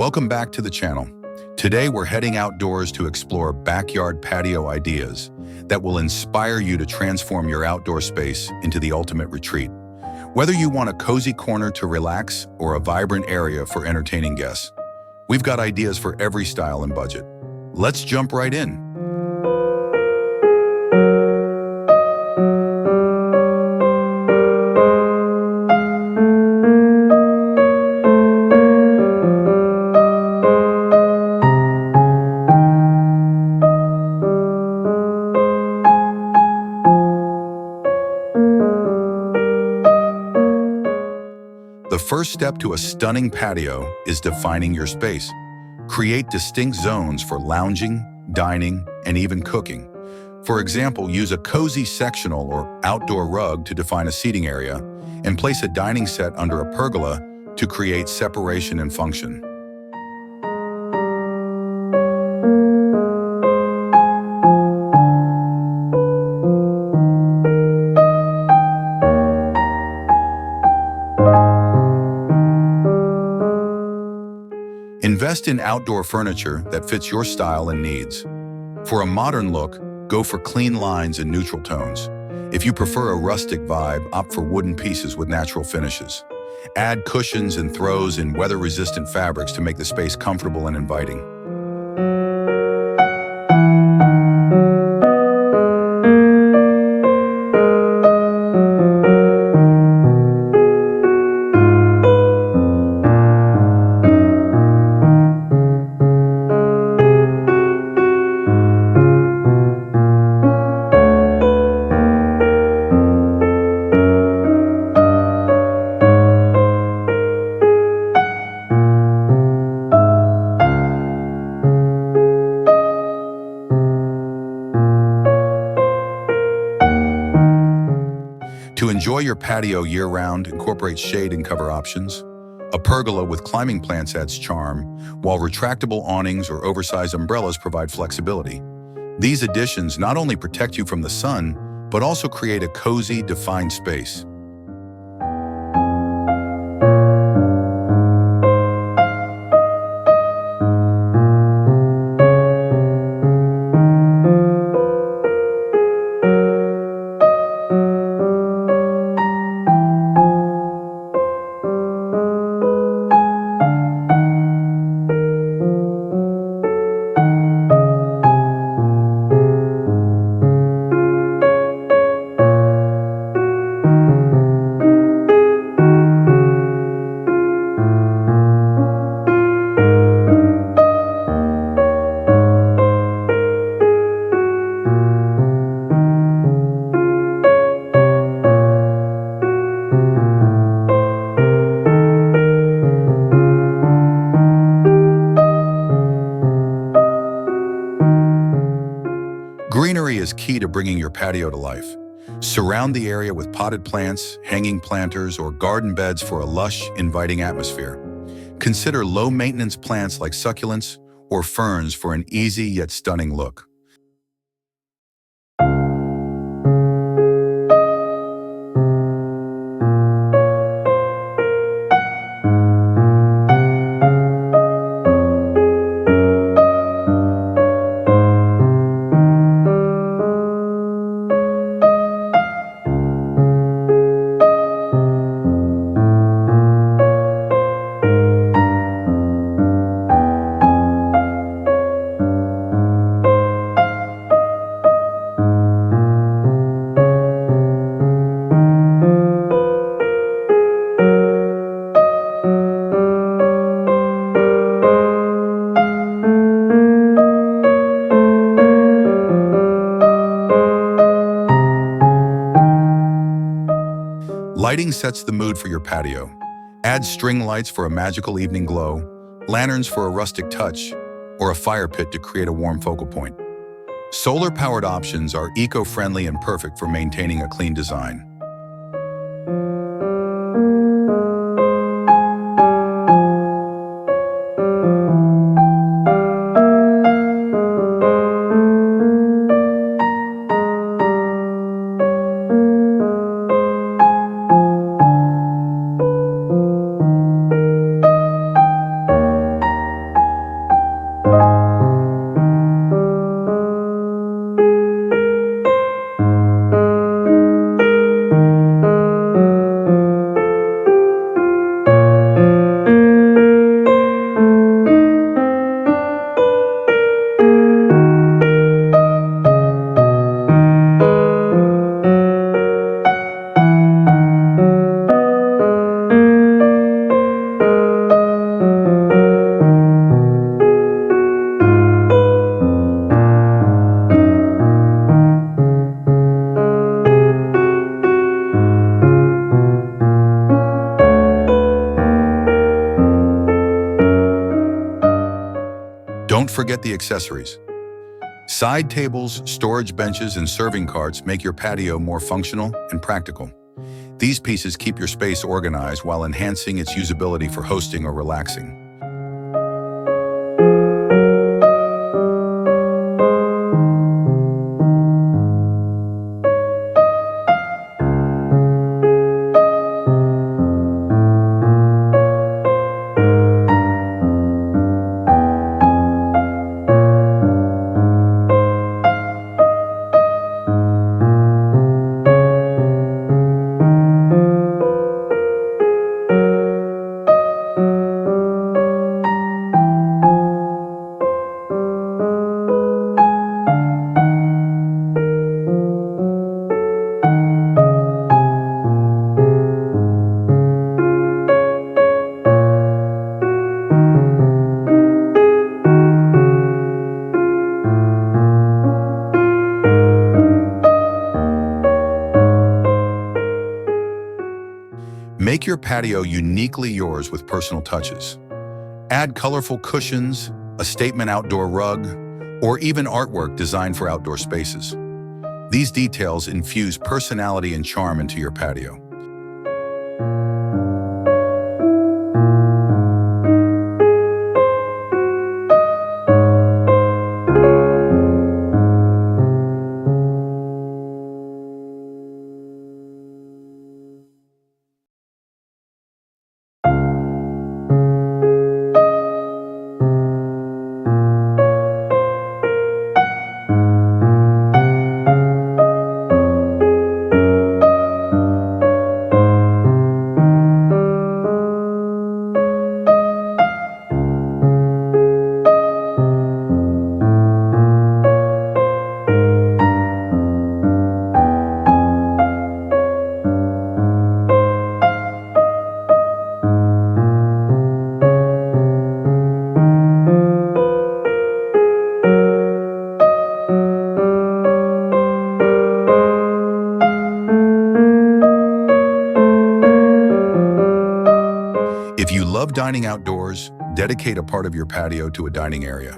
Welcome back to the channel. Today we're heading outdoors to explore backyard patio ideas that will inspire you to transform your outdoor space into the ultimate retreat. Whether you want a cozy corner to relax or a vibrant area for entertaining guests, we've got ideas for every style and budget. Let's jump right in. The first step to a stunning patio is defining your space. Create distinct zones for lounging, dining, and even cooking. For example, use a cozy sectional or outdoor rug to define a seating area, and place a dining set under a pergola to create separation and function. Invest in outdoor furniture that fits your style and needs. For a modern look, go for clean lines and neutral tones. If you prefer a rustic vibe, opt for wooden pieces with natural finishes. Add cushions and throws in weather-resistant fabrics to make the space comfortable and inviting. To enjoy your patio year-round, incorporate shade and cover options. A pergola with climbing plants adds charm, while retractable awnings or oversized umbrellas provide flexibility. These additions not only protect you from the sun, but also create a cozy, defined space. Greenery is key to bringing your patio to life. Surround the area with potted plants, hanging planters, or garden beds for a lush, inviting atmosphere. Consider low-maintenance plants like succulents or ferns for an easy yet stunning look. Lighting sets the mood for your patio. Add string lights for a magical evening glow, lanterns for a rustic touch, or a fire pit to create a warm focal point. Solar-powered options are eco-friendly and perfect for maintaining a clean design. forget the accessories. Side tables, storage benches, and serving carts make your patio more functional and practical. These pieces keep your space organized while enhancing its usability for hosting or relaxing. Make your patio uniquely yours with personal touches. Add colorful cushions, a statement outdoor rug, or even artwork designed for outdoor spaces. These details infuse personality and charm into your patio. If you love dining outdoors, dedicate a part of your patio to a dining area.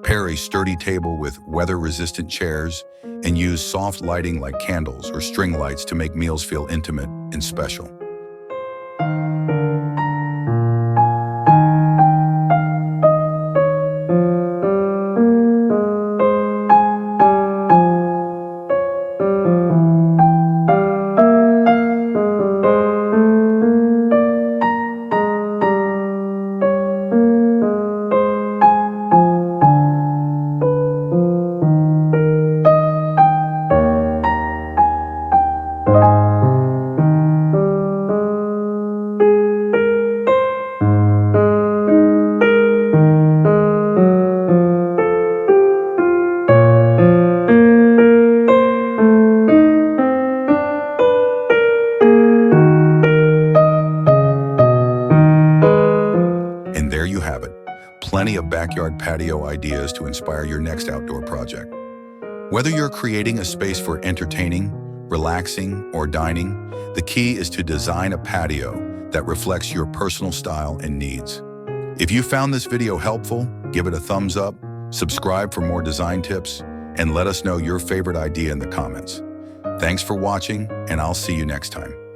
Pair a sturdy table with weather-resistant chairs and use soft lighting like candles or string lights to make meals feel intimate and special. And there you have it, plenty of backyard patio ideas to inspire your next outdoor project. Whether you're creating a space for entertaining, relaxing, or dining, the key is to design a patio that reflects your personal style and needs. If you found this video helpful, give it a thumbs up, subscribe for more design tips, and let us know your favorite idea in the comments. Thanks for watching, and I'll see you next time.